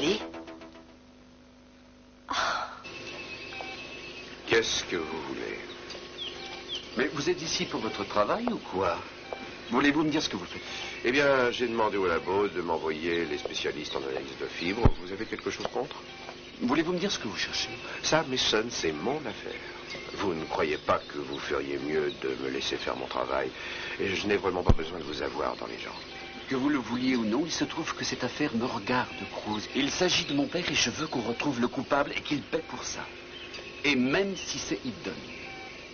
aller? Qu'est-ce que vous voulez? Mais vous êtes ici pour votre travail ou quoi? Voulez-vous me dire ce que vous faites? Eh bien, j'ai demandé au labo de m'envoyer les spécialistes en analyse de fibres. Vous avez quelque chose contre? Voulez-vous me dire ce que vous cherchez? Ça, Mason, c'est mon affaire. Vous ne croyez pas que vous feriez mieux de me laisser faire mon travail? Et je n'ai vraiment pas besoin de vous avoir dans les jambes. Que vous le vouliez ou non, il se trouve que cette affaire me regarde, Cruz. Il s'agit de mon père et je veux qu'on retrouve le coupable et qu'il paie pour ça. Et même si c'est Eden.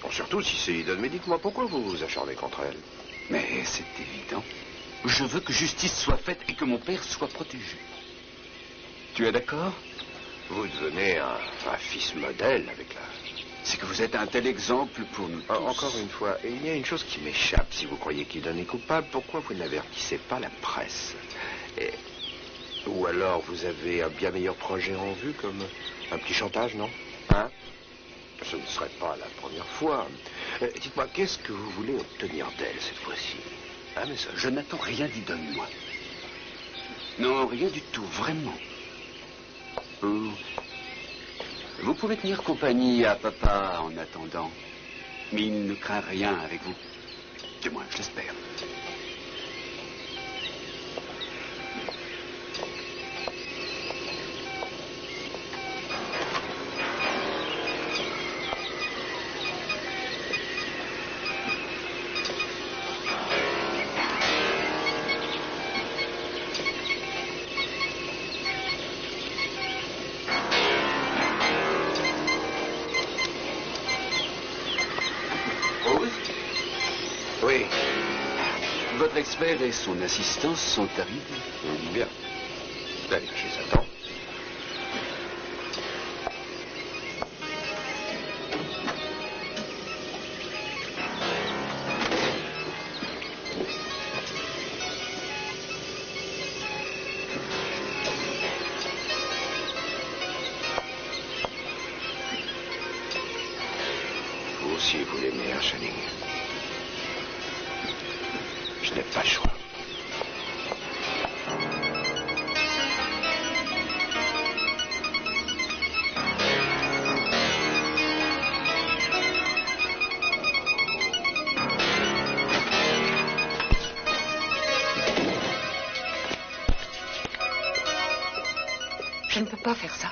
Bon, surtout si c'est Eden. Mais dites-moi, pourquoi vous vous acharnez contre elle? Mais c'est évident. Je veux que justice soit faite et que mon père soit protégé. Tu es d'accord? Vous devenez un fils modèle avec la... C'est que vous êtes un tel exemple pour nous tous. Encore une fois, il y a une chose qui m'échappe. Si vous croyez qu'Eden est coupable, pourquoi vous n'avertissez pas la presse? Ou alors vous avez un bien meilleur projet en vue, comme un petit chantage, non? Hein? Ce ne serait pas la première fois. Dites-moi, qu'est-ce que vous voulez obtenir d'elle cette fois-ci? Hein, mais ça... Je n'attends rien d'Eden, moi. Non, rien du tout, vraiment. Vous pouvez tenir compagnie à papa en attendant. Mais il ne craint rien avec vous. Du moins, je l'espère. Oui. Votre expert et son assistant sont arrivés. Bien. Allez, je les attends. Vous aussi, vous l'aimez, hein, Channing? Je n'ai pas le choix. Je ne peux pas faire ça.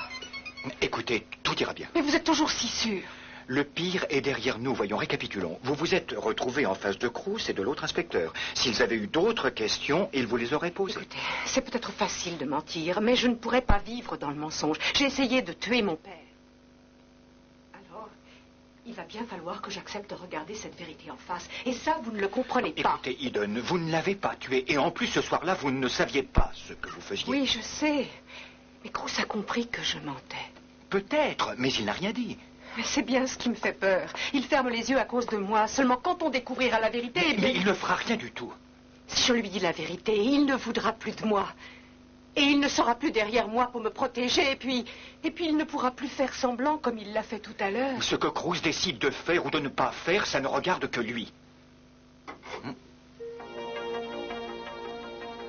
Écoutez, tout ira bien. Mais vous êtes toujours si sûr. Le pire est derrière nous. Voyons, récapitulons. Vous vous êtes retrouvés en face de Cruz et de l'autre inspecteur. S'ils avaient eu d'autres questions, ils vous les auraient posées. Écoutez, c'est peut-être facile de mentir, mais je ne pourrais pas vivre dans le mensonge. J'ai essayé de tuer mon père. Alors, il va bien falloir que j'accepte de regarder cette vérité en face. Et ça, vous ne le comprenez pas. Écoutez, Eden, vous ne l'avez pas tué. Et en plus, ce soir-là, vous ne saviez pas ce que vous faisiez. Oui, je sais. Mais Cruz a compris que je mentais. Peut-être, mais il n'a rien dit. Mais c'est bien ce qui me fait peur. Il ferme les yeux à cause de moi. Seulement quand on découvrira la vérité... Mais il ne fera rien du tout. Si je lui dis la vérité, il ne voudra plus de moi. Et il ne sera plus derrière moi pour me protéger. Et puis il ne pourra plus faire semblant comme il l'a fait tout à l'heure. Ce que Cruz décide de faire ou de ne pas faire, ça ne regarde que lui.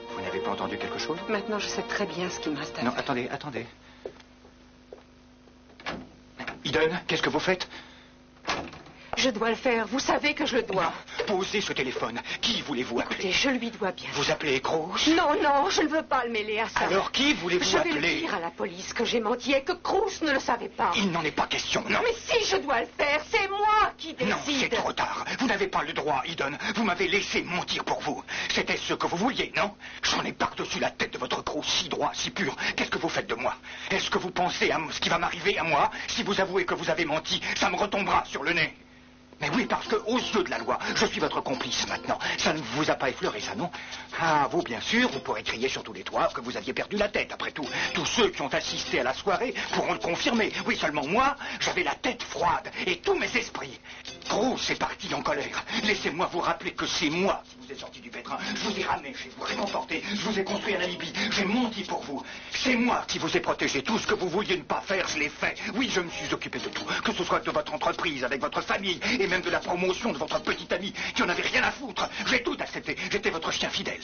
Vous n'avez pas entendu quelque chose? Maintenant, je sais très bien ce qu'il me reste à Non, faire. attendez. Eden, qu'est-ce que vous faites? Je dois le faire. Vous savez que je le dois. Posez ce téléphone. Qui voulez-vous appeler? Écoutez, je lui dois bien. Vous appelez Cruz? Non, je ne veux pas le mêler à ça. Alors qui voulez-vous Je vais le appeler? dire à la police que j'ai menti et que Cruz ne le savait pas. Il n'en est pas question, non. Mais si je dois le faire, c'est moi qui décide. Non, c'est trop tard. Vous n'avez pas le droit, Eden. Vous m'avez laissé mentir pour vous. C'était ce que vous vouliez, non? J'en ai par-dessus la tête de votre Cruz, si droit, si pur. Qu'est-ce que vous faites de moi? Est-ce que vous pensez à ce qui va m'arriver à moi? Si vous avouez que vous avez menti, ça me retombera sur le nez. Mais oui, parce que, aux yeux de la loi, je suis votre complice maintenant. Ça ne vous a pas effleuré, ça, non? Ah, vous, bien sûr, vous pourrez crier sur tous les toits que vous aviez perdu la tête, après tout. Tous ceux qui ont assisté à la soirée pourront le confirmer. Oui, seulement moi, j'avais la tête froide et tous mes esprits. Cruz est parti en colère. Laissez-moi vous rappeler que c'est moi qui vous ai sorti du pétrin. Je vous ai ramené chez vous, réconforté. Je vous ai construit un alibi. J'ai menti pour vous. C'est moi qui vous ai protégé. Tout ce que vous vouliez ne pas faire, je l'ai fait. Oui, je me suis occupé de tout. Que ce soit de votre entreprise, avec votre famille, et même de la promotion de votre petite amie qui en avait rien à foutre. J'ai tout accepté. J'étais votre chien fidèle.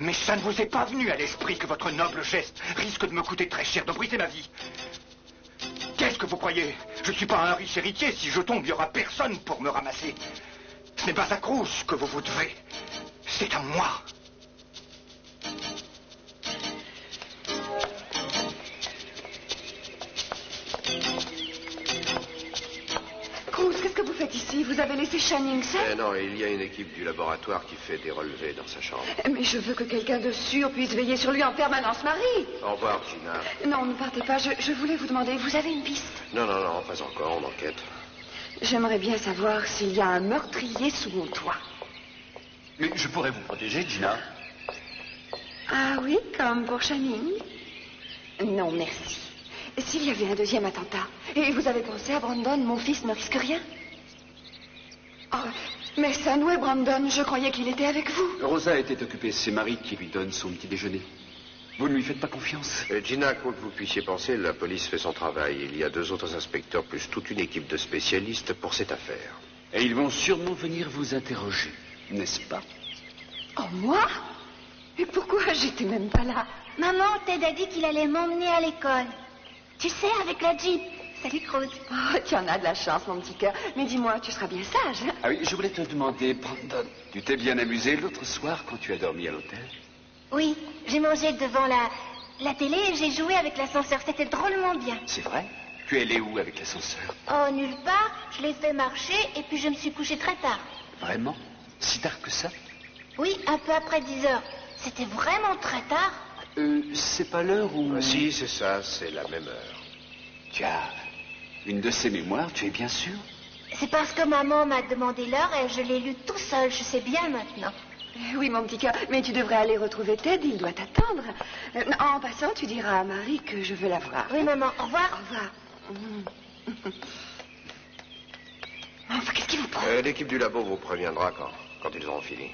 Mais ça ne vous est pas venu à l'esprit que votre noble geste risque de me coûter très cher, de briser ma vie. Qu'est-ce que vous croyez? Je ne suis pas un riche héritier. Si je tombe, il n'y aura personne pour me ramasser. Ce n'est pas à Cruz que vous vous devez. C'est à moi. Cruz, qu'est-ce que vous faites ici? Vous avez laissé Channing seul? Non, il y a une équipe du laboratoire qui fait des relevés dans sa chambre. Mais je veux que quelqu'un de sûr puisse veiller sur lui en permanence, Marie. Au revoir, Gina. Non, ne partez pas. Je voulais vous demander, vous avez une piste? Non, pas encore, on enquête. J'aimerais bien savoir s'il y a un meurtrier sous mon toit. Mais je pourrais vous protéger, Gina. Ah oui, comme pour Channing? Non, merci. S'il y avait un deuxième attentat, et vous avez pensé à Brandon, mon fils ne risque rien? Oh, mais Mason, où est Brandon? Je croyais qu'il était avec vous. Rosa était occupée, c'est Marie qui lui donne son petit déjeuner. Vous ne lui faites pas confiance? Gina, quoi que vous puissiez penser, la police fait son travail. Il y a 2 autres inspecteurs plus toute une équipe de spécialistes pour cette affaire. Et ils vont sûrement venir vous interroger, n'est-ce pas? Oh, moi? Et pourquoi j'étais même pas là? Maman, Ted a dit qu'il allait m'emmener à l'école. Tu sais, avec la Jeep. Salut, Cruz. Oh, tu en as de la chance, mon petit cœur. Mais dis-moi, tu seras bien sage. Ah oui, je voulais te demander, Brandon, tu t'es bien amusé l'autre soir quand tu as dormi à l'hôtel? Oui, j'ai mangé devant la télé et j'ai joué avec l'ascenseur. C'était drôlement bien. C'est vrai? Tu es allé où avec l'ascenseur? Oh, nulle part. Je l'ai fait marcher et puis je me suis couchée très tard. Vraiment? Si tard que ça? Oui, un peu après 10 heures. C'était vraiment très tard. C'est pas l'heure où... Ah, si, c'est ça, c'est la même heure. Tu as une de ces mémoires, tu es bien sûr? C'est parce que maman m'a demandé l'heure et je l'ai lu tout seul. Je sais bien maintenant. Oui, mon petit cœur, mais tu devrais aller retrouver Ted, il doit t'attendre. En passant, tu diras à Marie que je veux la voir. Oui, maman, au revoir. Au revoir. Enfin, qu'est-ce qui vous prend? L'équipe du labo vous préviendra quand ils auront fini.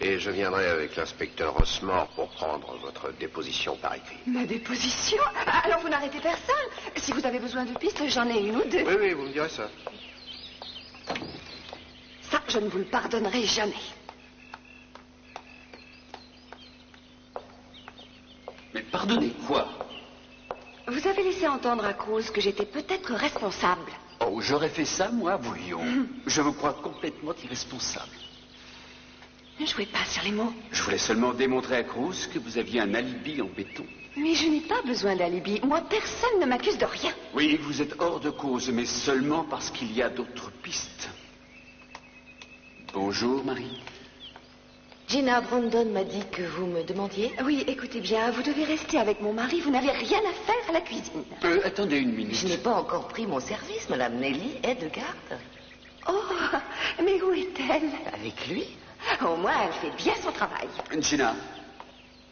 Et je viendrai avec l'inspecteur Rossmore pour prendre votre déposition par écrit. Ma déposition? Alors vous n'arrêtez personne? Si vous avez besoin de pistes, j'en ai une ou deux. Oui, vous me direz ça. Ça, je ne vous le pardonnerai jamais. Mais pardonnez quoi? Vous avez laissé entendre à Cruz que j'étais peut-être responsable. Oh, j'aurais fait ça, moi, voyons. Je vous crois complètement irresponsable. Ne jouez pas sur les mots. Je voulais seulement démontrer à Cruz que vous aviez un alibi en béton. Mais je n'ai pas besoin d'alibi. Moi, personne ne m'accuse de rien. Oui, vous êtes hors de cause, mais seulement parce qu'il y a d'autres pistes. Bonjour, Marie. Gina, Brandon m'a dit que vous me demandiez. Oui, écoutez bien, vous devez rester avec mon mari. Vous n'avez rien à faire à la cuisine. Attendez une minute. Je n'ai pas encore pris mon service, Madame Nelly est de garde. Oh, mais où est-elle? Avec lui? Au moins, elle fait bien son travail.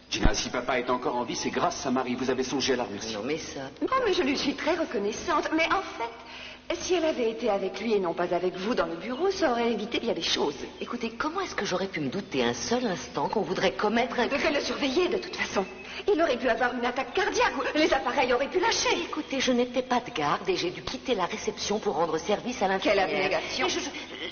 Gina, si papa est encore en vie, c'est grâce à Marie. Vous avez songé à la remercier. Non, mais ça... Non, mais je lui suis très reconnaissante. Mais en fait, si elle avait été avec lui et non pas avec vous dans le bureau, ça aurait évité bien des choses. Écoutez, comment est-ce que j'aurais pu me douter un seul instant qu'on voudrait commettre un... Vous devez le surveiller, de toute façon. Il aurait pu avoir une attaque cardiaque ou les appareils auraient pu lâcher. Écoutez, je n'étais pas de garde et j'ai dû quitter la réception pour rendre service à l'infirmière. Quelle abnégation.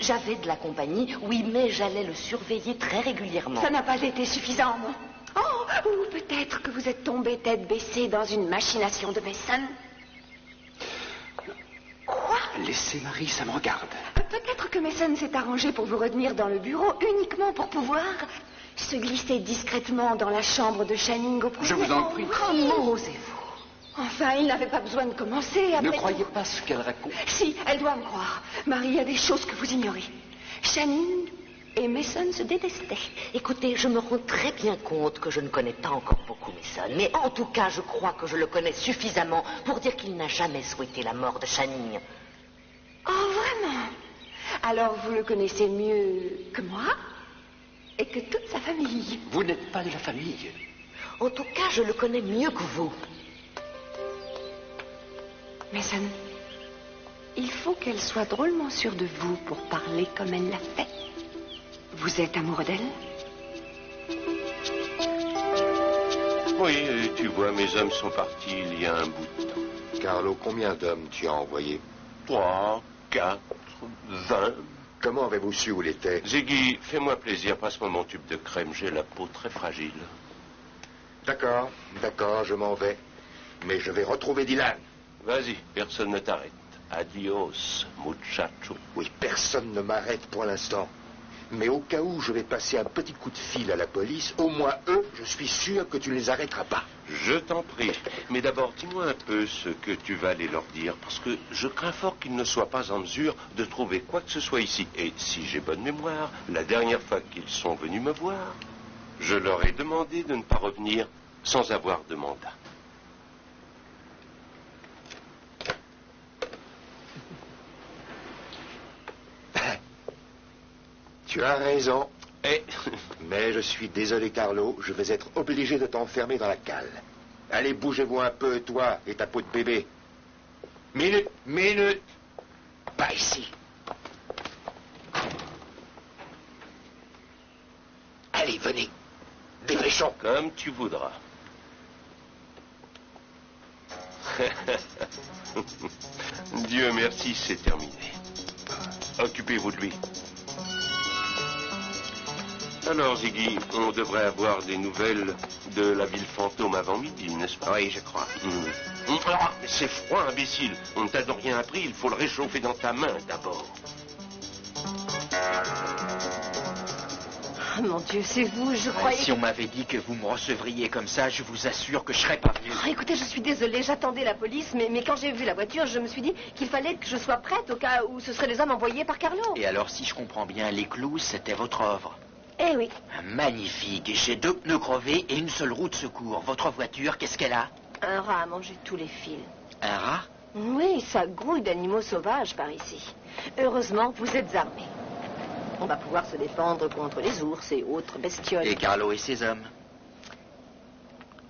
J'avais de la compagnie, oui, mais j'allais le surveiller très régulièrement. Ça n'a pas été suffisant, non? Oh, ou peut-être que vous êtes tombé tête baissée dans une machination de Mason. Quoi? Laissez Marie, ça me regarde. Peut-être que Mason s'est arrangé pour vous retenir dans le bureau uniquement pour pouvoir se glisser discrètement dans la chambre de Channing au premier Je vous en rang. prie. Comment osez-vous? Enfin, il n'avait pas besoin de commencer. Après Ne croyez tout. pas ce qu'elle raconte. Si, elle doit me croire. Marie, il y a des choses que vous ignorez. Channing et Mason se détestaient. Écoutez, je me rends très bien compte que je ne connais pas encore beaucoup Mason, mais en tout cas, je crois que je le connais suffisamment pour dire qu'il n'a jamais souhaité la mort de Channing. Oh, vraiment? Alors, vous le connaissez mieux que moi et que toute sa famille. Vous n'êtes pas de la famille. En tout cas, je le connais mieux que vous. Mason, il faut qu'elle soit drôlement sûre de vous pour parler comme elle l'a fait. Vous êtes amoureux d'elle? Oui, tu vois, mes hommes sont partis il y a un bout de temps. Carlo, combien d'hommes tu as envoyé? 3, 4, 20. Comment avez-vous su où il était? Ziggy, fais-moi plaisir, passe-moi mon tube de crème, j'ai la peau très fragile. D'accord, d'accord, je m'en vais. Mais je vais retrouver Dylan. Vas-y, personne ne t'arrête. Adios, muchacho. Oui, personne ne m'arrête pour l'instant. Mais au cas où je vais passer un petit coup de fil à la police, au moins eux, je suis sûr que tu ne les arrêteras pas. Je t'en prie. Mais d'abord, dis-moi un peu ce que tu vas aller leur dire, parce que je crains fort qu'ils ne soient pas en mesure de trouver quoi que ce soit ici. Et si j'ai bonne mémoire, la dernière fois qu'ils sont venus me voir, je leur ai demandé de ne pas revenir sans avoir de mandat. Tu as raison. Eh, Mais je suis désolé, Carlo, je vais être obligé de t'enfermer dans la cale. Allez, bougez-vous un peu, toi et ta peau de bébé. Minute, minute. Pas ici. Allez, venez. Dépêchons. comme tu voudras. Dieu merci, c'est terminé. Occupez-vous de lui. Alors, Ziggy, on devrait avoir des nouvelles de la ville fantôme avant midi, n'est-ce pas? Oui, je crois. Ah, c'est froid, imbécile. On ne t'a donc rien appris, il faut le réchauffer dans ta main d'abord. Oh, mon Dieu, c'est vous, je croyais... Si on m'avait dit que vous me recevriez comme ça, je vous assure que je serais pas venu. Oh, écoutez, je suis désolée, j'attendais la police, mais quand j'ai vu la voiture, je me suis dit qu'il fallait que je sois prête au cas où ce seraient des hommes envoyés par Carlo. Et alors, si je comprends bien, les clous, c'était votre œuvre. Eh oui. Magnifique. J'ai 2 pneus crevés et une seule roue de secours. Votre voiture, qu'est-ce qu'elle a? Un rat a mangé tous les fils. Un rat? Oui, ça grouille d'animaux sauvages par ici. Heureusement, vous êtes armés. On va pouvoir se défendre contre les ours et autres bestioles. Et Carlo et ses hommes?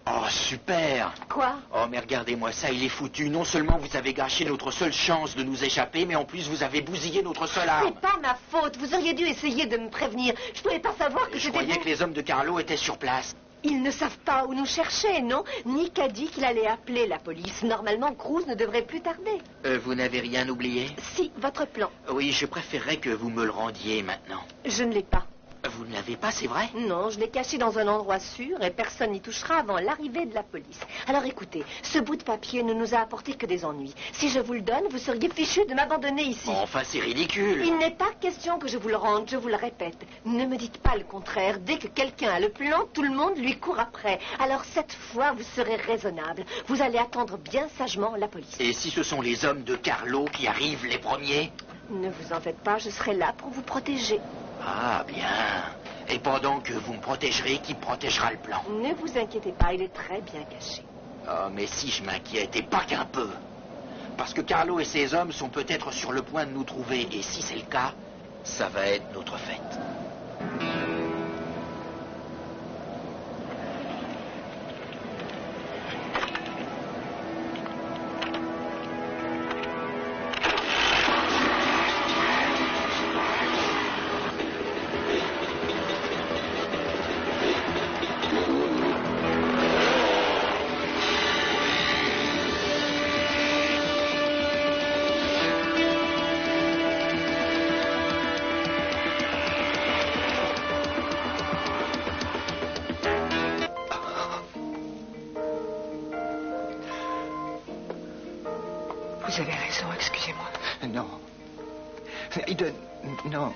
Oh, super! Quoi? Oh, mais regardez-moi ça, il est foutu. Non seulement vous avez gâché notre seule chance de nous échapper, mais en plus vous avez bousillé notre seule arme. C'est pas ma faute. Vous auriez dû essayer de me prévenir. Je pouvais pas savoir que Je c'était croyais vous. que les hommes de Carlo étaient sur place. Ils ne savent pas où nous chercher, non? Nick a dit qu'il allait appeler la police. Normalement, Cruz ne devrait plus tarder. Vous n'avez rien oublié? Si, votre plan. Oui, je préférerais que vous me le rendiez maintenant. Je ne l'ai pas. Vous ne l'avez pas, c'est vrai? Non, je l'ai caché dans un endroit sûr et personne n'y touchera avant l'arrivée de la police. Alors écoutez, ce bout de papier ne nous a apporté que des ennuis. Si je vous le donne, vous seriez fichu de m'abandonner ici. Enfin, c'est ridicule. Il n'est pas question que je vous le rende, je vous le répète. Ne me dites pas le contraire. Dès que quelqu'un a le plan, tout le monde lui court après. Alors cette fois, vous serez raisonnable. Vous allez attendre bien sagement la police. Et si ce sont les hommes de Carlo qui arrivent les premiers? Ne vous en faites pas, je serai là pour vous protéger. Ah, bien. Et pendant que vous me protégerez, qui protégera le plan? Ne vous inquiétez pas, il est très bien caché. Oh, mais si je m'inquiète, et pas qu'un peu. Parce que Carlo et ses hommes sont peut-être sur le point de nous trouver. Et si c'est le cas, ça va être notre fête. Vous avez raison, excusez-moi. Non. Eden, non.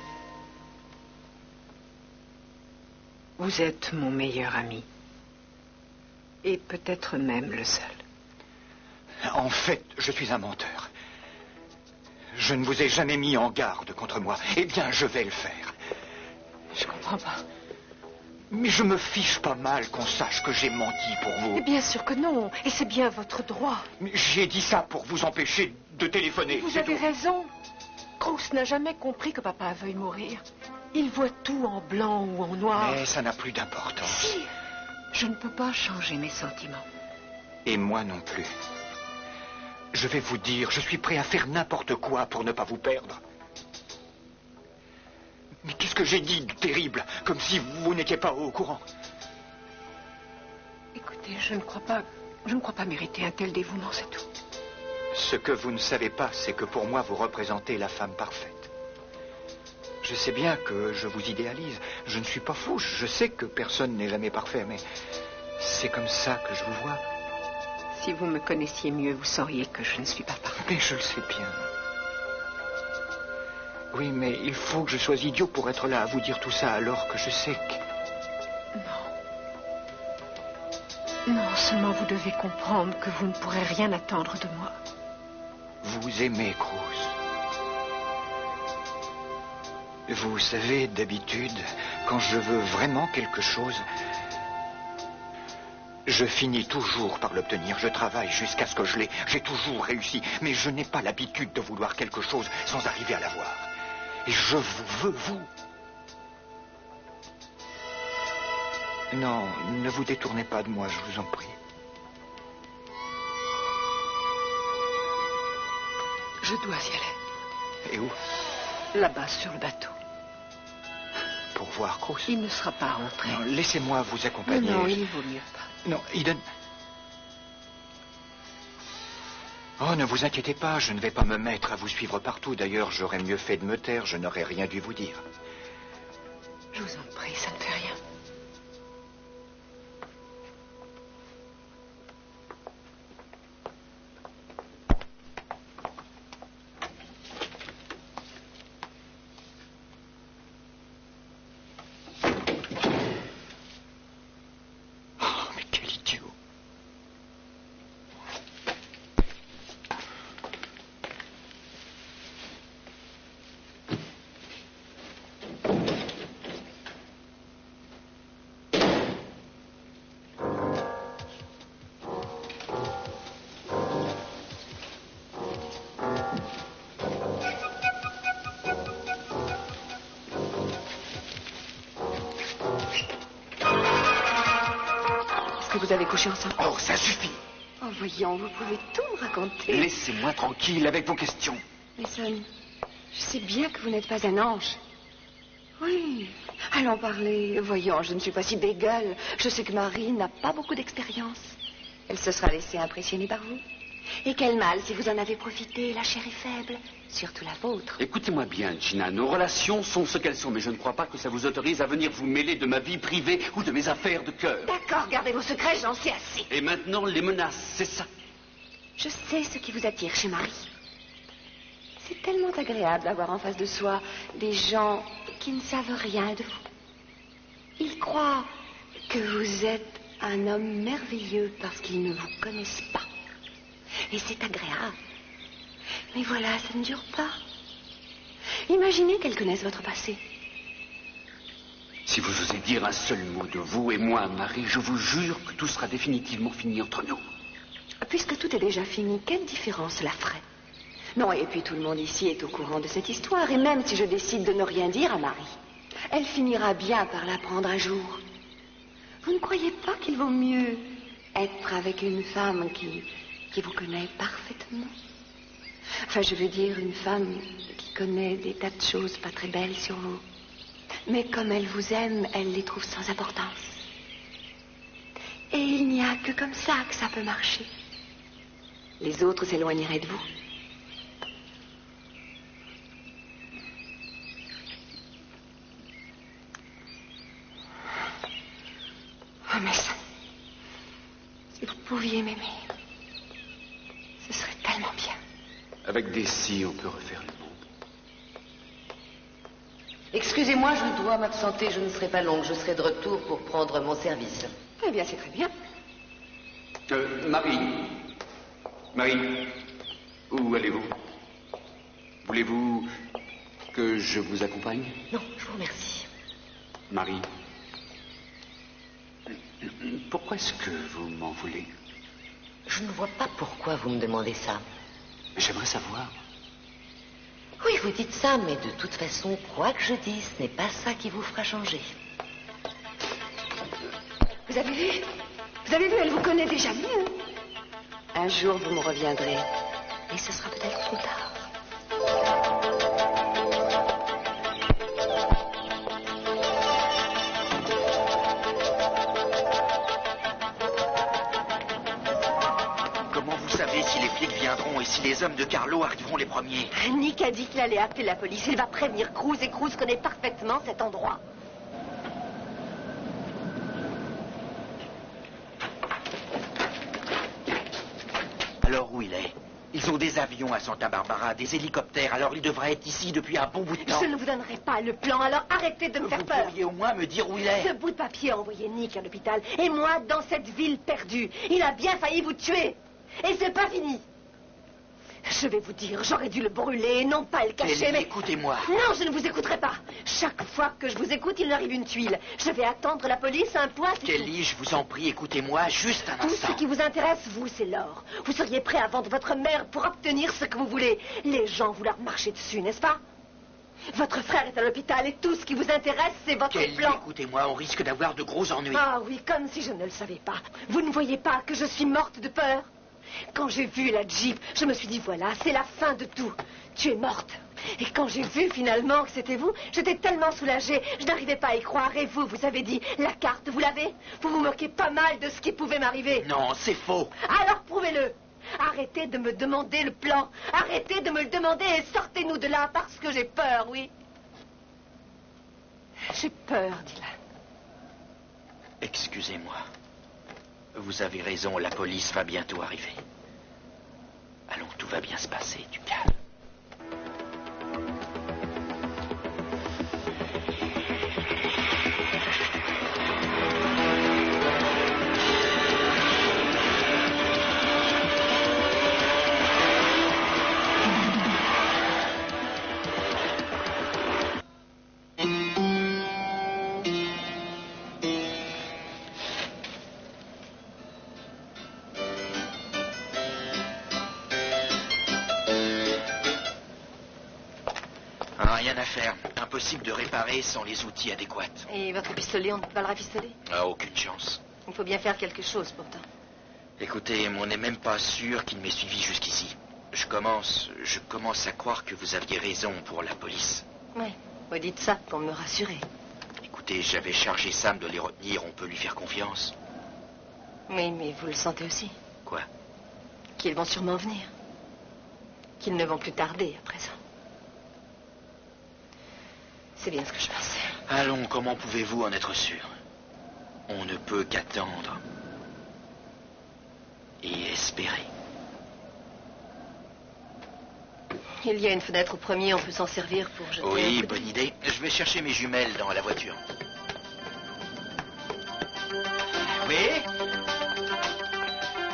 Vous êtes mon meilleur ami. Et peut-être même le seul. En fait, je suis un menteur. Je ne vous ai jamais mis en garde contre moi. Eh bien, je vais le faire. Je comprends pas. Mais je me fiche pas mal qu'on sache que j'ai menti pour vous. Mais bien sûr que non. Et c'est bien votre droit. Mais j'ai dit ça pour vous empêcher de téléphoner. Vous c'est avez tout. raison. Cruz n'a jamais compris que papa veuille mourir. Il voit tout en blanc ou en noir. Mais ça n'a plus d'importance. Si, je ne peux pas changer mes sentiments. Et moi non plus. Je vais vous dire, je suis prêt à faire n'importe quoi pour ne pas vous perdre. Mais qu'est-ce que j'ai dit de terrible? Comme si vous n'étiez pas au courant. Écoutez, je ne crois pas mériter un tel dévouement, c'est tout. Ce que vous ne savez pas, c'est que pour moi, vous représentez la femme parfaite. Je sais bien que je vous idéalise. Je ne suis pas fou. Je sais que personne n'est jamais parfait, mais C'est comme ça que je vous vois. Si vous me connaissiez mieux, vous sauriez que je ne suis pas parfaite. Mais je le sais bien. Oui, mais il faut que je sois idiot pour être là à vous dire tout ça alors que je sais que... Non, seulement vous devez comprendre que vous ne pourrez rien attendre de moi. Vous aimez Cruz. Vous savez, d'habitude, quand je veux vraiment quelque chose, je finis toujours par l'obtenir. Je travaille jusqu'à ce que je l'ai. J'ai toujours réussi. Mais je n'ai pas l'habitude de vouloir quelque chose sans arriver à l'avoir. Et je vous veux, vous. Non, ne vous détournez pas de moi, je vous en prie. Je dois y aller. Et où? Là-bas, sur le bateau. Pour voir Cruz. Il ne sera pas rentré. Non, laissez-moi vous accompagner. Non, il vaut mieux pas. Non, Eden. Oh, ne vous inquiétez pas, je ne vais pas me mettre à vous suivre partout. D'ailleurs, j'aurais mieux fait de me taire, je n'aurais rien dû vous dire. Je vous en prie, ça ne fait rien. Vous avez couché ensemble? Oh, ça suffit. Oh, voyons, vous pouvez tout me raconter. Laissez-moi tranquille avec vos questions. Mason, je sais bien que vous n'êtes pas un ange. Oui, allons parler. Voyons, je ne suis pas si bégueule. Je sais que Marie n'a pas beaucoup d'expérience. Elle se sera laissée impressionner par vous. Et quel mal si vous en avez profité, la chair est faible. Surtout la vôtre. Écoutez-moi bien, Gina. Nos relations sont ce qu'elles sont, mais je ne crois pas que ça vous autorise à venir vous mêler de ma vie privée ou de mes affaires de cœur. D'accord, gardez vos secrets, j'en sais assez. Et maintenant, les menaces, c'est ça. Je sais ce qui vous attire chez Marie. C'est tellement agréable d'avoir en face de soi des gens qui ne savent rien de vous. Ils croient que vous êtes un homme merveilleux parce qu'ils ne vous connaissent pas. Et c'est agréable. Mais voilà, ça ne dure pas. Imaginez qu'elles connaissent votre passé. Si vous osez dire un seul mot de vous et moi, Marie, je vous jure que tout sera définitivement fini entre nous. Puisque tout est déjà fini, quelle différence cela ferait? Non, et puis tout le monde ici est au courant de cette histoire. Et même si je décide de ne rien dire à Marie, elle finira bien par l'apprendre un jour. Vous ne croyez pas qu'il vaut mieux être avec une femme qui vous connaît parfaitement? Enfin, je veux dire une femme qui connaît des tas de choses pas très belles sur vous. Mais comme elle vous aime, elle les trouve sans importance. Et il n'y a que comme ça que ça peut marcher. Les autres s'éloigneraient de vous. Oh, mais ça... Si vous pouviez m'aimer, ce serait tellement bien. Avec des si, on peut refaire le monde. Excusez-moi, je dois m'absenter, je ne serai pas longue. Je serai de retour pour prendre mon service. Eh bien, c'est très bien. Marie. Marie, où allez-vous? Voulez-vous que je vous accompagne? Non, je vous remercie. Marie, pourquoi est-ce que vous m'en voulez? Je ne vois pas pourquoi vous me demandez ça. J'aimerais savoir. Oui, vous dites ça, mais de toute façon, quoi que je dise, ce n'est pas ça qui vous fera changer. Vous avez vu? Vous avez vu, elle vous connaît déjà mieux. Un jour, vous me reviendrez. Et ce sera peut-être trop tard. Comment vous savez si les flics viendront et si les hommes de Carlo arriveront les premiers? Nick a dit qu'il allait appeler la police. Il va prévenir Cruz et Cruz connaît parfaitement cet endroit. Alors où il est? Ils ont des avions à Santa Barbara, des hélicoptères, alors il devrait être ici depuis un bon bout de temps. Je ne vous donnerai pas le plan, alors arrêtez de me faire peur. Vous pourriez au moins me dire où il est. Ce bout de papier a envoyé Nick à l'hôpital, et moi dans cette ville perdue. Il a bien failli vous tuer. Et c'est pas fini. Je vais vous dire, j'aurais dû le brûler, non pas le cacher, mais... Écoutez-moi. Non, je ne vous écouterai pas. Chaque fois que je vous écoute, il m'arrive une tuile. Je vais attendre la police, un point... Kelly, je vous en prie, écoutez-moi juste un instant. Tout ce qui vous intéresse, vous, c'est l'or. Vous seriez prêt à vendre votre mère pour obtenir ce que vous voulez. Les gens vous leur marchez dessus, n'est-ce pas? Votre frère est à l'hôpital et tout ce qui vous intéresse, c'est votre Kelly, plan. Écoutez-moi, on risque d'avoir de gros ennuis. Ah oui, comme si je ne le savais pas. Vous ne voyez pas que je suis morte de peur? Quand j'ai vu la Jeep, je me suis dit, voilà, c'est la fin de tout. Tu es morte. Et quand j'ai vu finalement que c'était vous, j'étais tellement soulagée, je n'arrivais pas à y croire. Et vous, vous avez dit, la carte, vous l'avez? Vous vous moquez pas mal de ce qui pouvait m'arriver. Non, c'est faux. Alors prouvez-le. Arrêtez de me demander le plan. Arrêtez de me le demander et sortez-nous de là parce que j'ai peur, oui. J'ai peur, Dylan. Excusez-moi. Vous avez raison, la police va bientôt arriver. Allons, tout va bien se passer, du calme. Rien à faire. Impossible de réparer sans les outils adéquats. Et votre pistolet, on ne peut pas le rafistoler? Ah, aucune chance. Il faut bien faire quelque chose pourtant. Écoutez, on n'est même pas sûr qu'il m'ait suivi jusqu'ici. Je commence à croire que vous aviez raison pour la police. Oui, vous dites ça pour me rassurer. Écoutez, j'avais chargé Sam de les retenir, on peut lui faire confiance. Oui, mais vous le sentez aussi. Quoi? Qu'ils vont sûrement venir. Qu'ils ne vont plus tarder à présent. C'est bien ce que je pensais. Allons, comment pouvez-vous en être sûr? On ne peut qu'attendre. Et espérer. Il y a une fenêtre au premier, on peut s'en servir pour jeter Oui, un coup bonne idée. Je vais chercher mes jumelles dans la voiture. Oui?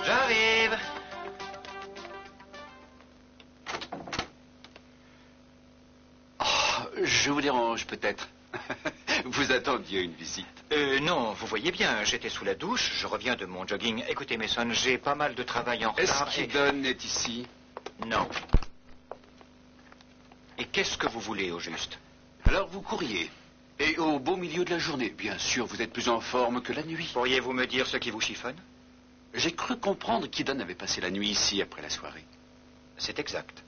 J'arrive. Je vous dérange peut-être. Vous attendiez une visite. Non, vous voyez bien, j'étais sous la douche, je reviens de mon jogging. Écoutez, Mason, j'ai pas mal de travail en retard. Est-ce qu'Idon est ici? Non. Et qu'est-ce que vous voulez au juste? Alors vous courriez. Et au beau milieu de la journée. Bien sûr, vous êtes plus en forme que la nuit. Pourriez-vous me dire ce qui vous chiffonne? J'ai cru comprendre qu'Idon avait passé la nuit ici après la soirée. C'est exact.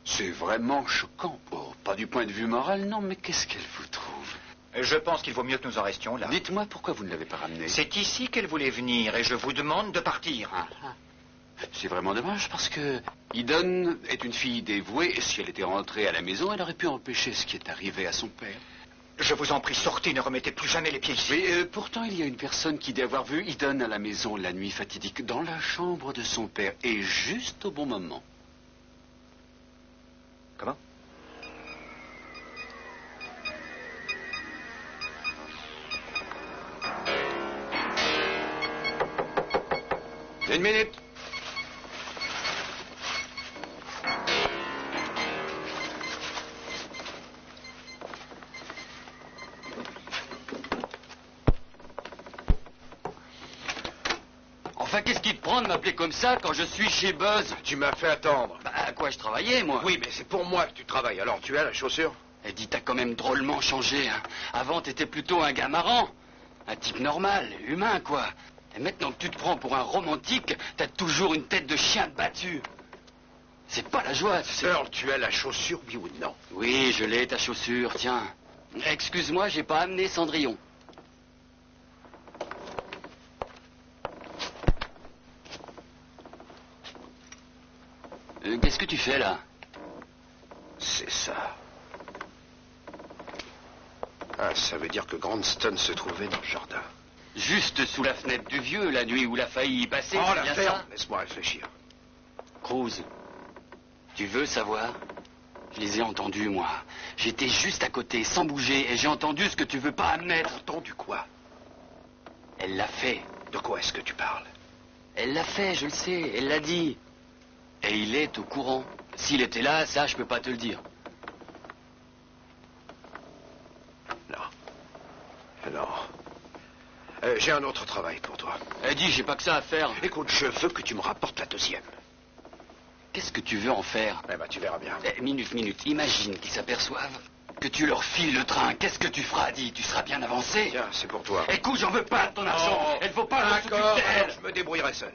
C'est vraiment choquant. Oh, pas du point de vue moral, non, mais qu'est-ce qu'elle vous trouve? Je pense qu'il vaut mieux que nous en restions là. Dites-moi pourquoi vous ne l'avez pas ramenée. C'est ici qu'elle voulait venir et je vous demande de partir. C'est vraiment dommage parce que Idon est une fille dévouée et si elle était rentrée à la maison, elle aurait pu empêcher ce qui est arrivé à son père. Je vous en prie, sortez, ne remettez plus jamais les pieds ici. Mais pourtant, il y a une personne qui dit avoir vu Idon à la maison la nuit fatidique dans la chambre de son père et juste au bon moment. Comment? Une minute. Enfin, qu'est-ce qui te prend de m'appeler comme ça quand je suis chez Buzz? Tu m'as fait attendre. Bah, à quoi je travaillais, moi? Oui, mais c'est pour moi que tu travailles. Alors, tu as la chaussure? Et dis, t'as quand même drôlement changé, hein. Avant, t'étais plutôt un gars marrant. Un type normal, humain, quoi. Et maintenant que tu te prends pour un romantique, t'as toujours une tête de chien battu. C'est pas la joie, tu sais. Earl, tu as la chaussure, oui ou non? Oui, je l'ai, ta chaussure, tiens. Excuse-moi, j'ai pas amené Cendrillon. Qu'est-ce que tu fais, là? C'est ça. Ah, ça veut dire que Granston se trouvait dans le jardin. Juste sous la fenêtre du vieux, la nuit où il a failli y passer, Oh, c'est la bien ferme! ça? Laisse-moi réfléchir. Cruz, tu veux savoir? Je les ai entendus, moi. J'étais juste à côté, sans bouger, et j'ai entendu ce que tu veux pas admettre. Entendu quoi? Elle l'a fait. De quoi est-ce que tu parles? Elle l'a fait, je le sais, elle l'a dit. Et il est au courant. S'il était là, ça, je peux pas te le dire. Non. J'ai un autre travail pour toi. Dis, j'ai pas que ça à faire. Écoute, je veux que tu me rapportes la deuxième. Qu'est-ce que tu veux en faire? Eh ben, tu verras bien. Minute. Imagine qu'ils s'aperçoivent que tu leur files le train. Qu'est-ce que tu feras, dis? Tu seras bien avancé. Tiens, c'est pour toi. Écoute, j'en veux pas de ton argent. Oh, elle vaut pas le d'accord, alors je me débrouillerai seul.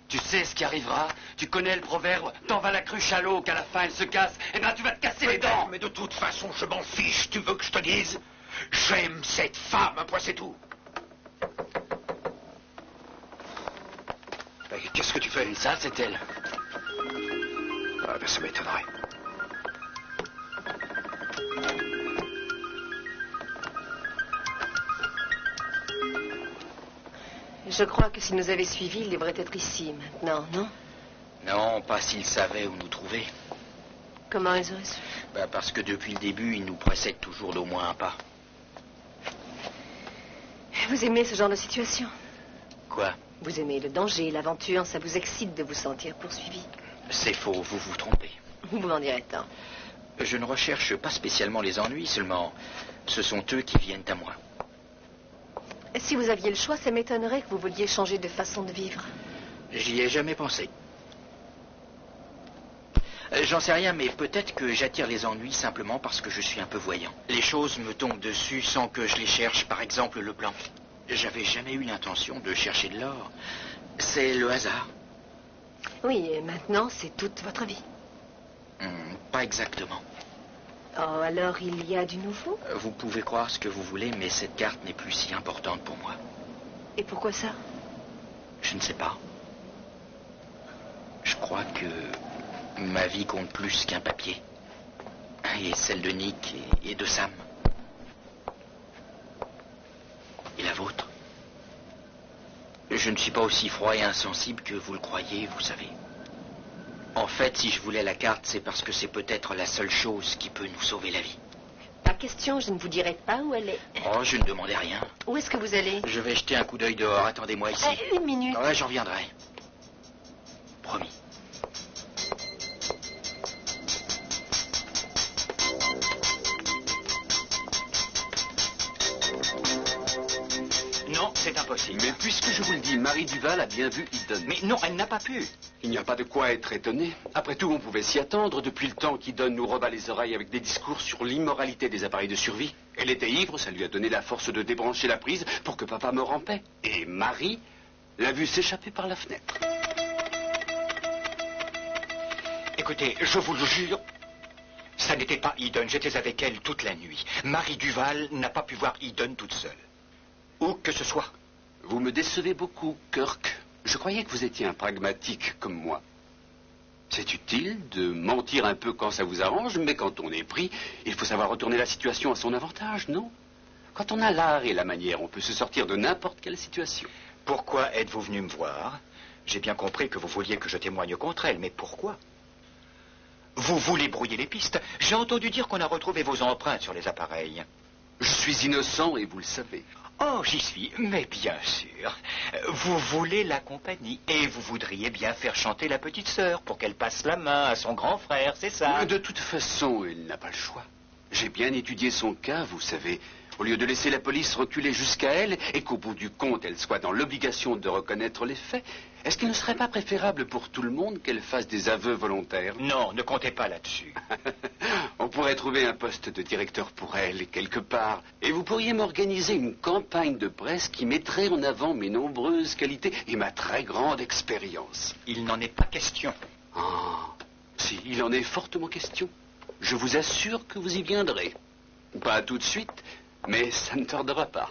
Tu sais ce qui arrivera? Tu connais le proverbe, t'en vas la cruche à l'eau, qu'à la fin elle se casse. Eh ben, tu vas te casser les dents. Mais de toute façon, je m'en fiche. Tu veux que je te dise? J'aime cette femme, un point c'est tout. Qu'est-ce que tu fais? Ça, c'est elle. Ah, ben, ça m'étonnerait. Je crois que s'il nous avait suivis, il devrait être ici maintenant, non? Non, pas s'ils savaient où nous trouver. Comment ils auraient su? Parce que depuis le début, ils nous précèdent toujours d'au moins un pas. Vous aimez ce genre de situation? Quoi? Vous aimez le danger, l'aventure, ça vous excite de vous sentir poursuivi. C'est faux, vous vous trompez. Vous m'en direz tant. Je ne recherche pas spécialement les ennuis, seulement ce sont eux qui viennent à moi. Si vous aviez le choix, ça m'étonnerait que vous vouliez changer de façon de vivre. J'y ai jamais pensé. J'en sais rien, mais peut-être que j'attire les ennuis simplement parce que je suis un peu voyant. Les choses me tombent dessus sans que je les cherche, par exemple le blanc. J'avais jamais eu l'intention de chercher de l'or. C'est le hasard. Oui, et maintenant, c'est toute votre vie. Pas exactement. Oh, alors il y a du nouveau? Vous pouvez croire ce que vous voulez, mais cette carte n'est plus si importante pour moi. Et pourquoi ça? Je ne sais pas. Je crois que ma vie compte plus qu'un papier. Et celle de Nick et de Sam. Et la vôtre. Je ne suis pas aussi froid et insensible que vous le croyez, vous savez. En fait, si je voulais la carte, c'est parce que c'est peut-être la seule chose qui peut nous sauver la vie. Pas question, je ne vous dirai pas où elle est. Oh, je ne demandais rien. Où est-ce que vous allez? Je vais jeter un coup d'œil dehors. Attendez-moi ici. Une minute. Ouais, j'en reviendrai. Promis. Non, c'est impossible. Mais puisque je vous le dis, Marie Duval a bien vu Eden. Mais non, elle n'a pas pu. Il n'y a pas de quoi être étonné. Après tout, on pouvait s'y attendre depuis le temps qu'Eden nous rebat les oreilles avec des discours sur l'immoralité des appareils de survie. Elle était ivre, ça lui a donné la force de débrancher la prise pour que papa meure en paix. Et Marie l'a vu s'échapper par la fenêtre. Écoutez, je vous le jure, ça n'était pas Eden. J'étais avec elle toute la nuit. Marie Duval n'a pas pu voir Eden toute seule. Où que ce soit. Vous me décevez beaucoup, Kirk. Je croyais que vous étiez un pragmatique comme moi. C'est utile de mentir un peu quand ça vous arrange, mais quand on est pris, il faut savoir retourner la situation à son avantage, non? Quand on a l'art et la manière, on peut se sortir de n'importe quelle situation. Pourquoi êtes-vous venu me voir? J'ai bien compris que vous vouliez que je témoigne contre elle, mais pourquoi? Vous voulez brouiller les pistes? J'ai entendu dire qu'on a retrouvé vos empreintes sur les appareils. Je suis innocent et vous le savez. Oh, j'y suis, mais bien sûr. Vous voulez la compagnie et vous voudriez bien faire chanter la petite sœur pour qu'elle passe la main à son grand frère, c'est ça? De toute façon, il n'a pas le choix. J'ai bien étudié son cas, vous savez. Au lieu de laisser la police reculer jusqu'à elle et qu'au bout du compte, elle soit dans l'obligation de reconnaître les faits, est-ce qu'il ne serait pas préférable pour tout le monde qu'elle fasse des aveux volontaires? Non, ne comptez pas là-dessus. On pourrait trouver un poste de directeur pour elle, quelque part. Et vous pourriez m'organiser une campagne de presse qui mettrait en avant mes nombreuses qualités et ma très grande expérience. Il n'en est pas question. Ah, si, il en est fortement question. Je vous assure que vous y viendrez. Pas tout de suite, mais ça ne tardera pas.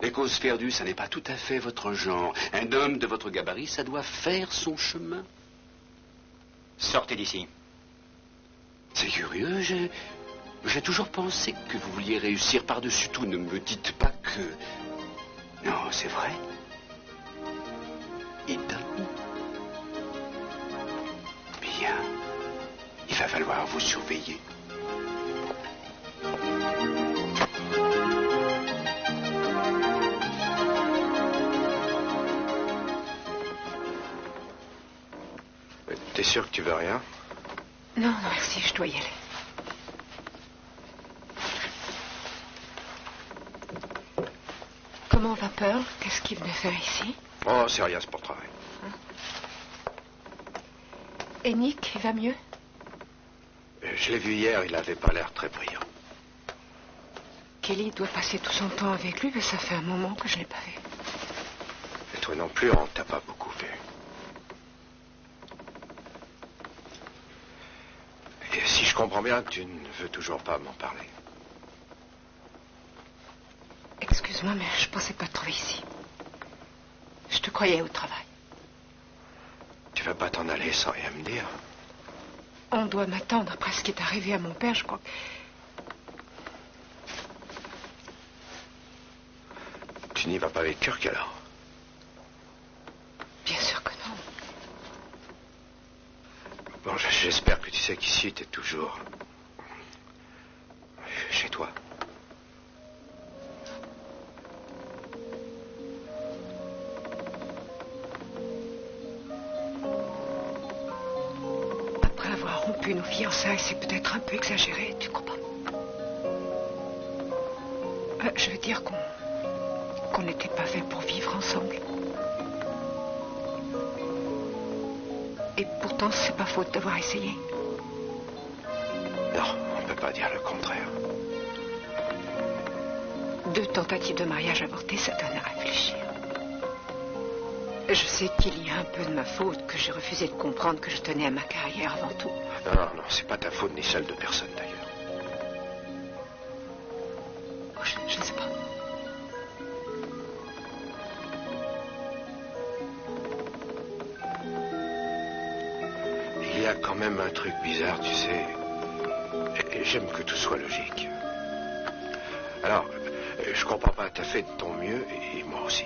Les causes perdues, ça n'est pas tout à fait votre genre. Un homme de votre gabarit, ça doit faire son chemin. Sortez d'ici. C'est curieux, j'ai toujours pensé que vous vouliez réussir par-dessus tout. Ne me dites pas que... Non, c'est vrai. Eden. falloir vous surveiller. T'es sûr que tu veux rien? Non, non, merci, je dois y aller. Comment va Pearl? Qu'est-ce qu'il venait faire ici? Oh, c'est rien, c'est pour le travail. Et Nick, il va mieux? Je l'ai vu hier, il n'avait pas l'air très brillant. Kelly doit passer tout son temps avec lui, mais ça fait un moment que je ne l'ai pas vu. Et toi non plus, on t'a pas beaucoup vu. Et si je comprends bien, tu ne veux toujours pas m'en parler. Excuse-moi, mais je pensais pas te trouver ici. Je te croyais au travail. Tu vas pas t'en aller sans rien me dire? On doit m'attendre après ce qui est arrivé à mon père, je crois. Tu n'y vas pas avec Kirk alors? Bien sûr que non. Bon, j'espère que tu sais qu'ici, t'es toujours chez toi. Après avoir rompu nos fiançailles, c'est peut-être un peu exagéré, tu crois pas? Je veux dire qu'on n'était pas fait pour vivre ensemble. Et pourtant, c'est pas faute d'avoir essayé. Non, on ne peut pas dire le contraire. 2 tentatives de mariage avortées, ça donne à réfléchir. Je sais qu'il y a un peu de ma faute, que j'ai refusé de comprendre que je tenais à ma carrière avant tout. Non, non, c'est pas ta faute ni celle de personne d'ailleurs. Je ne sais pas. Il y a quand même un truc bizarre, tu sais. Et j'aime que tout soit logique. Alors, je comprends pas, t'as fait de ton mieux, et moi aussi.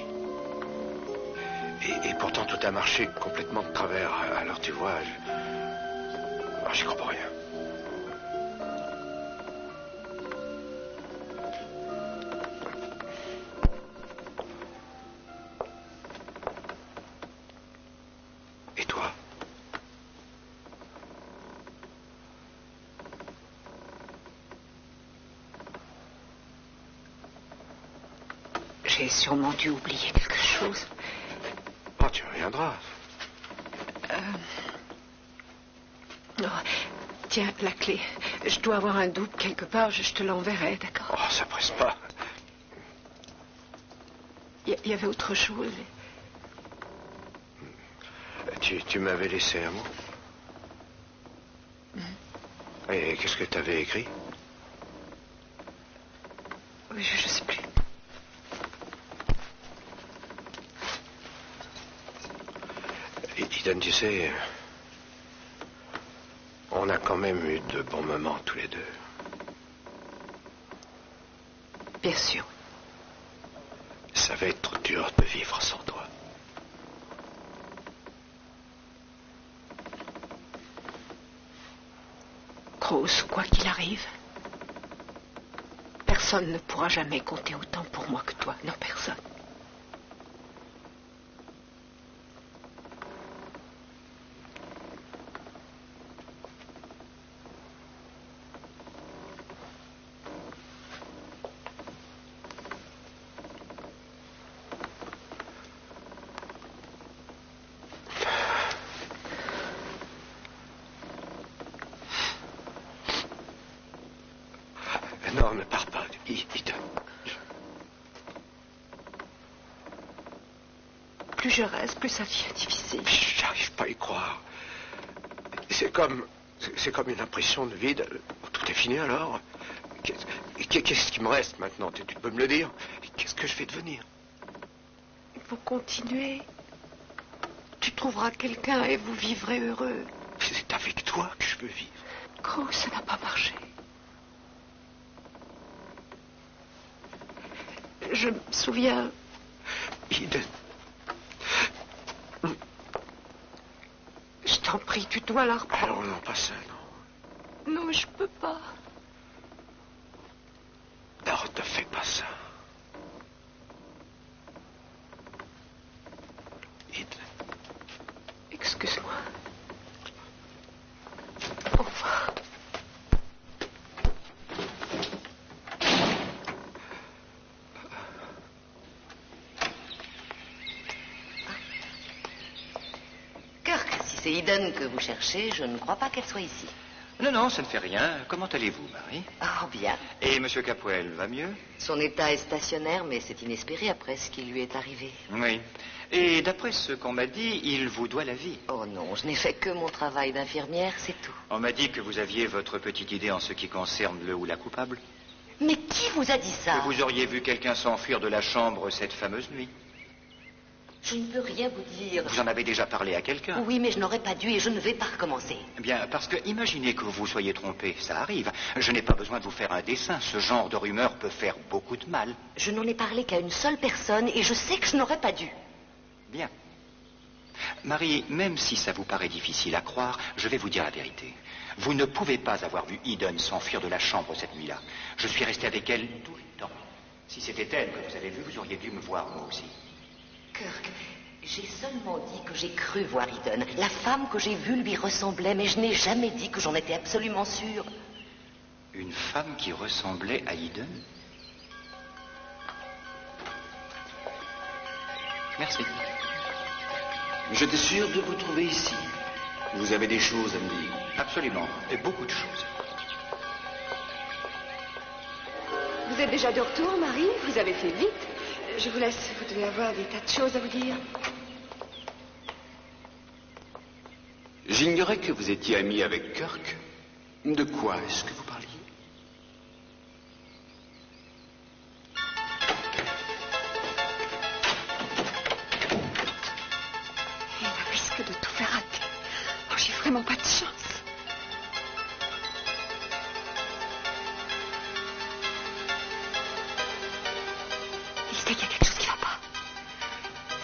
Et pourtant, tout a marché complètement de travers. Alors, tu vois, j'y comprends rien. Et toi? J'ai sûrement dû oublier quelque chose. Oh, tu reviendras. Oh, tiens, la clé. Je dois avoir un double quelque part. Je te l'enverrai, d'accord? Oh, ça presse pas. Il y avait autre chose. Tu m'avais laissé un mot. Et qu'est-ce que tu avais écrit? Oui, je sais plus. Eden, tu sais, on a quand même eu de bons moments tous les deux. Bien sûr. Ça va être dur de vivre sans toi. Rose, quoi qu'il arrive, personne ne pourra jamais compter autant pour moi que toi. Non, personne. Non, ne pars pas, Eden. Plus je reste, plus ça devient difficile. J'arrive pas à y croire. C'est comme une impression de vide. Tout est fini alors. Qu'est-ce qui me reste maintenant? Tu peux me le dire? Qu'est-ce que je vais devenir? Il faut continuer. Tu trouveras quelqu'un et vous vivrez heureux. C'est avec toi que je veux vivre. Crow, ça n'a pas marché. Je me souviens... Eden. Je t'en prie, tu dois la reprendre. Alors non, pas ça, non. Non, mais je peux pas. Non, ne fais pas ça. Eden. Excuse-moi. Au revoir. Kirk, si c'est Eden que vous cherchez, je ne crois pas qu'elle soit ici. Non, non, ça ne fait rien. Comment allez-vous, Marie? Oh, bien. Et Monsieur Capwell va mieux? Son état est stationnaire, mais c'est inespéré après ce qui lui est arrivé. Oui. Et d'après ce qu'on m'a dit, il vous doit la vie. Oh non, je n'ai fait que mon travail d'infirmière, c'est tout. On m'a dit que vous aviez votre petite idée en ce qui concerne le ou la coupable. Mais qui vous a dit ça? Que vous auriez vu quelqu'un s'enfuir de la chambre cette fameuse nuit. Je ne peux rien vous dire. Vous en avez déjà parlé à quelqu'un? Oui, mais je n'aurais pas dû et je ne vais pas recommencer. Eh bien, parce que imaginez que vous vous soyez trompé, ça arrive. Je n'ai pas besoin de vous faire un dessin. Ce genre de rumeur peut faire beaucoup de mal. Je n'en ai parlé qu'à une seule personne et je sais que je n'aurais pas dû. Bien. Marie, même si ça vous paraît difficile à croire, je vais vous dire la vérité. Vous ne pouvez pas avoir vu Eden s'enfuir de la chambre cette nuit-là. Je suis resté avec elle tout le temps. Si c'était elle que vous avez vue, vous auriez dû me voir, moi aussi. Kirk, j'ai seulement dit que j'ai cru voir Eden. La femme que j'ai vue lui ressemblait, mais je n'ai jamais dit que j'en étais absolument sûre. Une femme qui ressemblait à Eden? Merci. J'étais sûr de vous trouver ici. Vous avez des choses à me dire. Absolument, et beaucoup de choses. Vous êtes déjà de retour, Marie? Vous avez fait vite. Je vous laisse, vous devez avoir des tas de choses à vous dire. J'ignorais que vous étiez ami avec Kirk. De quoi est-ce que vous parliez? Il risque de tout faire rater. Oh, j'ai vraiment pas de chance. Il sait qu'il y a quelque chose qui va pas.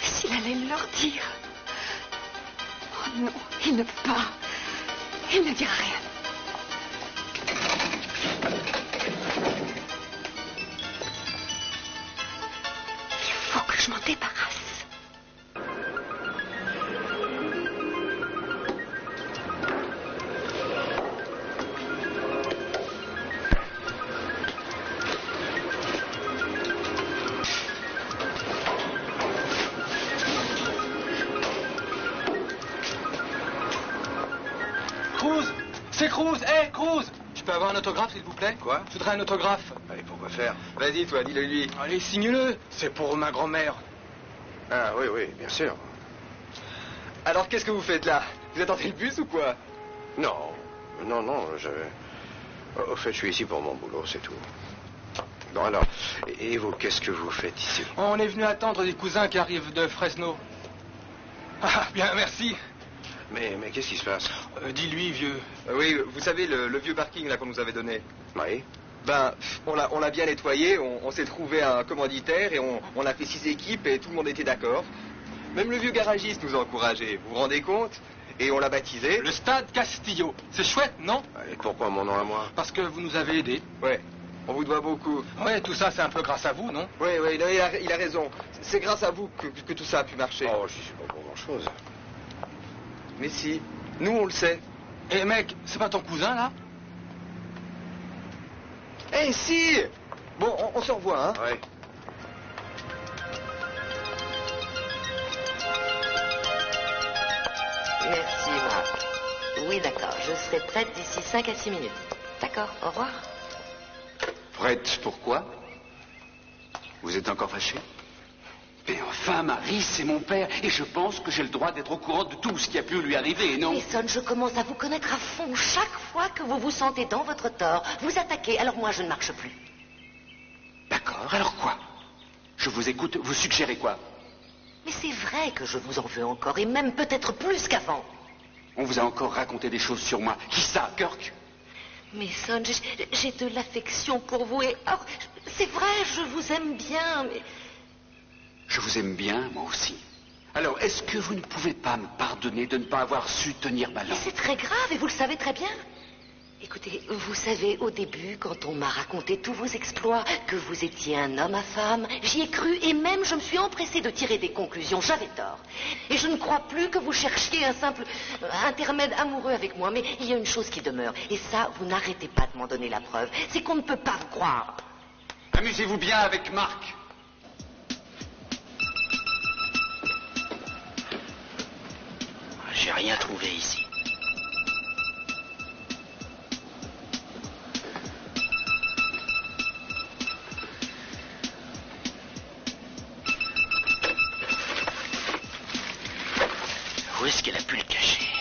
Et s'il allait leur dire... Oh non, il ne peut pas. Il ne dira rien. Il faut que je m'en débarrasse. Cruz! C'est Cruz! Hé, Cruz! Je peux avoir un autographe, s'il vous plaît? Quoi? Je voudrais un autographe. Allez, pourquoi faire? Vas-y, toi, dis-le lui. Allez, signe-le. C'est pour ma grand-mère. Ah oui, oui, bien sûr. Alors, qu'est-ce que vous faites là? Vous attendez le bus ou quoi? Non, non, au fait, je suis ici pour mon boulot, c'est tout. Bon, alors, et vous, qu'est-ce que vous faites ici? On est venu attendre des cousins qui arrivent de Fresno. Ah, bien, merci. Mais qu'est-ce qui se passe? Dis-lui, vieux. Oui, vous savez, le vieux parking là qu'on nous avait donné. Oui. Ben, on l'a bien nettoyé, on s'est trouvé un commanditaire et on a fait 6 équipes et tout le monde était d'accord. Même le vieux garagiste nous a encouragés, vous vous rendez compte? Et on l'a baptisé. Le stade Castillo. C'est chouette, non? Et pourquoi mon nom à moi? Parce que vous nous avez aidés. Ouais, on vous doit beaucoup. Ouais, tout ça, c'est un peu grâce à vous, non? Oui, non, il a raison. C'est grâce à vous que tout ça a pu marcher. Oh, je suis pas pour grand-chose. Mais si, nous on le sait. Eh mec, c'est pas ton cousin, là? Eh si! Bon, on se revoit, hein? Ouais. Merci, Marc. Oui, d'accord. Je serai prête d'ici 5 à 6 minutes. D'accord, au revoir. Prête, pourquoi? Vous êtes encore fâché? Mais enfin, Marie, c'est mon père, et je pense que j'ai le droit d'être au courant de tout ce qui a pu lui arriver, non? Mason, je commence à vous connaître à fond. Chaque fois que vous vous sentez dans votre tort, vous attaquez. Alors moi, je ne marche plus. D'accord, alors quoi? Je vous écoute, vous suggérez quoi? Mais c'est vrai que je vous en veux encore, et même peut-être plus qu'avant. On vous a encore raconté des choses sur moi. Qui ça, Kirk? Mason, j'ai de l'affection pour vous, et... Oh, c'est vrai, je vous aime bien, mais... Je vous aime bien, moi aussi. Alors, est-ce que vous ne pouvez pas me pardonner de ne pas avoir su tenir ma Mais langue? c'est très grave, et vous le savez très bien. Écoutez, vous savez, au début, quand on m'a raconté tous vos exploits, que vous étiez un homme à femme, j'y ai cru et même je me suis empressée de tirer des conclusions. J'avais tort. Et je ne crois plus que vous cherchiez un simple intermède amoureux avec moi. Mais il y a une chose qui demeure. Et ça, vous n'arrêtez pas de m'en donner la preuve. C'est qu'on ne peut pas vous croire. Amusez-vous bien avec Marc. J'ai rien trouvé ici. Où est-ce qu'elle a pu le cacher?